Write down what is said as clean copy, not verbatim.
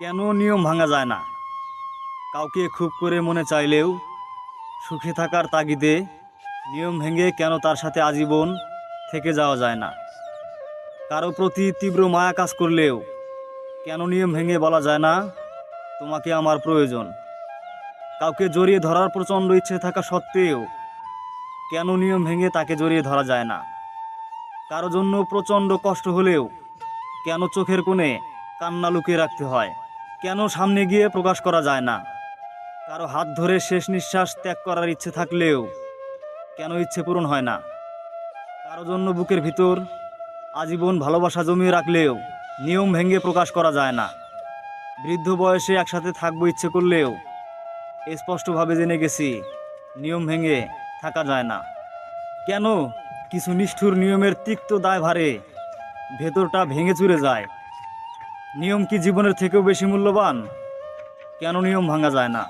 কেন নিয়ম ভাঙা যায় না? কাউকে খুব করে মনে চাইলেও সুখে থাকার তাগিদে নিয়ম ভেঙে কেন তার সাথে আজীবন থেকে যাওয়া যায় না? কারো প্রতি তীব্র মায়া কাজ করলেও কেন নিয়ম ভেঙে বলা যায় না তোমাকে আমার প্রয়োজন? কাউকে জড়িয়ে ধরার প্রচণ্ড ইচ্ছে থাকা সত্ত্বেও কেন নিয়ম ভেঙে তাকে জড়িয়ে ধরা যায় না? কারো জন্য প্রচণ্ড কষ্ট হলেও কেন চোখের কোণে কান্না লুকিয়ে রাখতে হয়? কেন সামনে গিয়ে প্রকাশ করা যায় না? কারো হাত ধরে শেষ নিঃশ্বাস ত্যাগ করার ইচ্ছে থাকলেও কেন ইচ্ছে পূরণ হয় না? কারো জন্য বুকের ভিতর আজীবন ভালোবাসা জমিয়ে রাখলেও নিয়ম ভেঙে প্রকাশ করা যায় না? বৃদ্ধ বয়সে একসাথে থাকবো ইচ্ছে করলেও স্পষ্টভাবে জেনে গেছি নিয়ম ভেঙে থাকা যায় না। কেন কিছু নিষ্ঠুর নিয়মের তিক্ত দায়ভারে ভেতরটা ভেঙে চুরে যায়? নিয়ম কি জীবনের থেকেও বেশি মূল্যবান? কেন নিয়ম ভাঙা যায় না?